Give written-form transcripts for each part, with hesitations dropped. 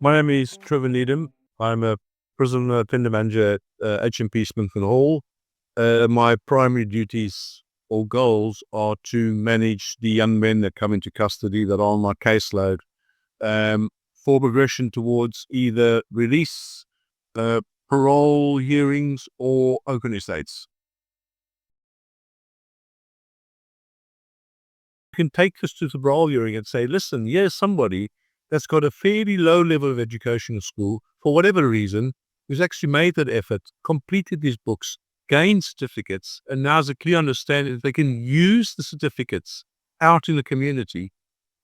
My name is Trevor Needham. I'm a prison tender manager at HMP Swinfen Hall. My primary duties or goals are to manage the young men that come into custody that are on my caseload for progression towards either release, parole hearings, or open estates. You can take this to the parole hearing and say, listen, here's somebody that's got a fairly low level of education at school, for whatever reason, who's actually made that effort, completed these books, gained certificates, and now has a clear understanding that they can use the certificates out in the community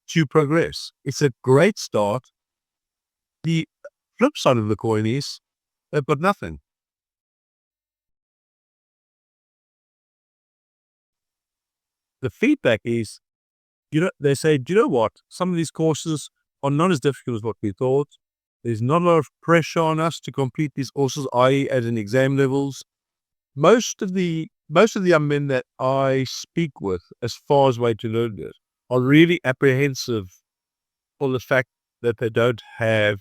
to progress. It's a great start. The flip side of the coin is they've got nothing. The feedback is, they say, do you know what? Some of these courses are not as difficult as what we thought. There's not a lot of pressure on us to complete these courses, i.e. at an exam levels. Most of the young men that I speak with, as far as Way2Learn goes, are really apprehensive for the fact that they don't have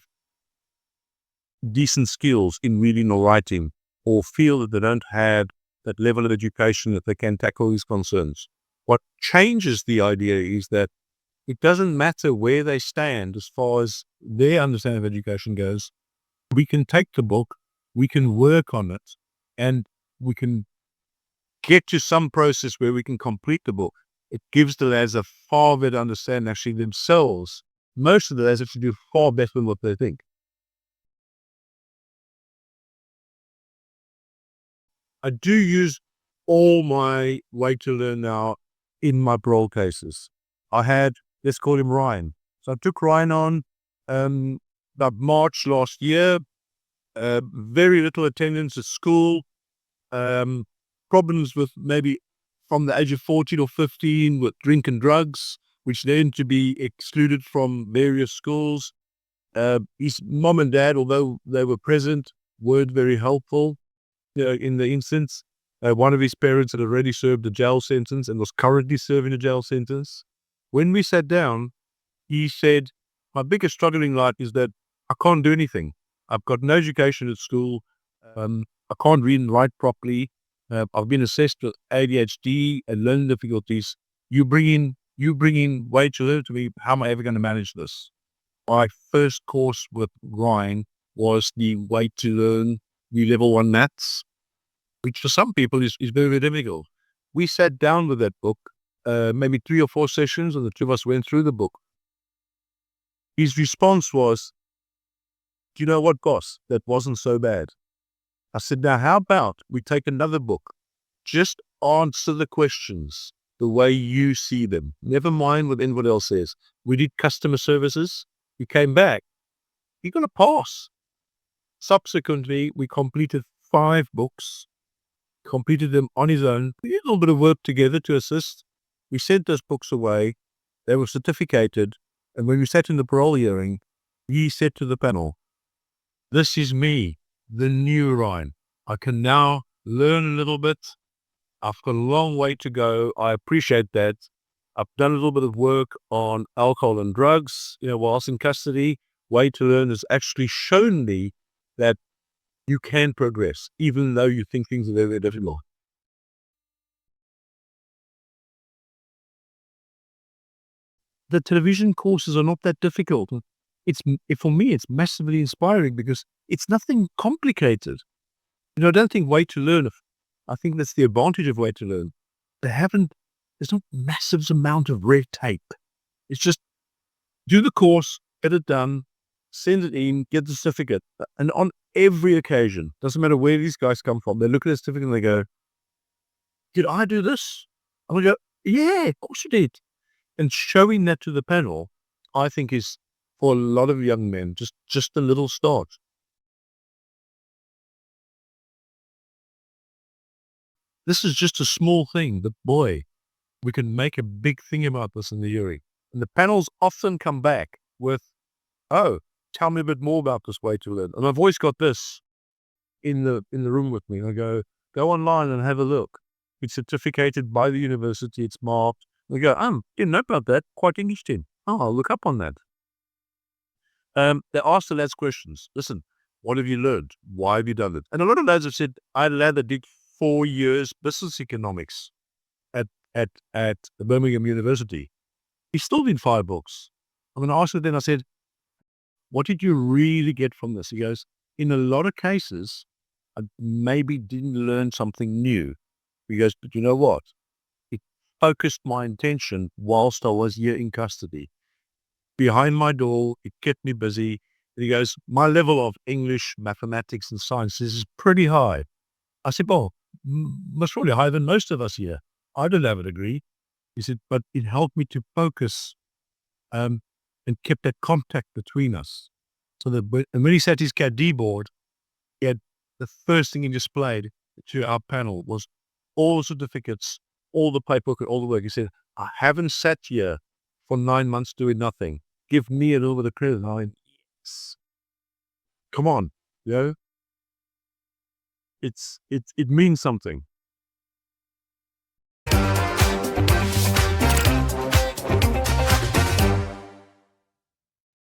decent skills in reading or writing, or feel that they don't have that level of education that they can tackle these concerns. What changes the idea is that it doesn't matter where they stand as far as their understanding of education goes. We can take the book, we can work on it, and we can get to some process where we can complete the book. It gives the lads a far better understanding actually themselves. Most of the lads actually do far better than what they think. I do use all my Way2Learn now in my parole cases. I had, let's call him Ryan. So I took Ryan on about March last year. Very little attendance at school. Problems with maybe from the age of 14 or 15 with drink and drugs, which then to be excluded from various schools. His mom and dad, although they were present, weren't very helpful in the instance. One of his parents had already served a jail sentence and was currently serving a jail sentence. When we sat down, he said, my biggest struggling life is that I can't do anything. I've got no education at school. I can't read and write properly. I've been assessed with ADHD and learning difficulties. You bring in Way2Learn to me. How am I ever going to manage this? My first course with Ryan was the Way2Learn level 1 maths, which for some people is very, very difficult. We sat down with that book, maybe 3 or 4 sessions, and the two of us went through the book. His response was, do you know what, boss? That wasn't so bad. I said, now how about we take another book? Just answer the questions the way you see them. Never mind what anyone else says. We did customer services. He came back. You're going to pass. Subsequently, we completed 5 books, completed them on his own. We did a little bit of work together to assist. We sent those books away. They were certificated. And when we sat in the parole hearing, he said to the panel, this is me, the new Ryan. I can now learn a little bit. I've got a long way to go. I appreciate that. I've done a little bit of work on alcohol and drugs, whilst in custody. Way2Learn has actually shown me that you can progress, even though you think things are very, very difficult. The television courses are not that difficult. For me, it's massively inspiring because it's nothing complicated. I don't think Way2Learn, I think that's the advantage of Way2Learn. There's not massive amount of red tape. It's just do the course, get it done, send it in, get the certificate. And on every occasion, doesn't matter where these guys come from, they look at the certificate and they go, did I do this? And I go, yeah, of course you did. And showing that to the panel, I think is, for a lot of young men, just a little start. This is just a small thing, but boy, we can make a big thing about this in the hearing. And the panels often come back with, oh, tell me a bit more about this Way2Learn. And I've always got this in the room with me. I go online and have a look. It's certificated by the university. It's marked. I go, didn't know about that. Quite interesting. Oh, I'll look up on that. They asked the lads questions. Listen, what have you learned? Why have you done it? And a lot of lads have said, I lad that did 4 years business economics at at the Birmingham University. He still did 5 books. I'm going to ask him then, I said, what did you really get from this? He goes, in a lot of cases, I maybe didn't learn something new. He goes, but you know what? It focused my attention whilst I was here in custody. Behind my door, it kept me busy. And he goes, my level of English, mathematics, and sciences is pretty high. I said, well, most probably higher than most of us here. I don't have a degree. He said, but it helped me to focus and kept that contact between us. So that when he sat his CAD board, he had the first thing he displayed to our panel was all the certificates, all the paperwork, and all the work. He said, I haven't sat here for 9 months doing nothing. Give me a little bit of credit. I went, yes. Come on, it means something.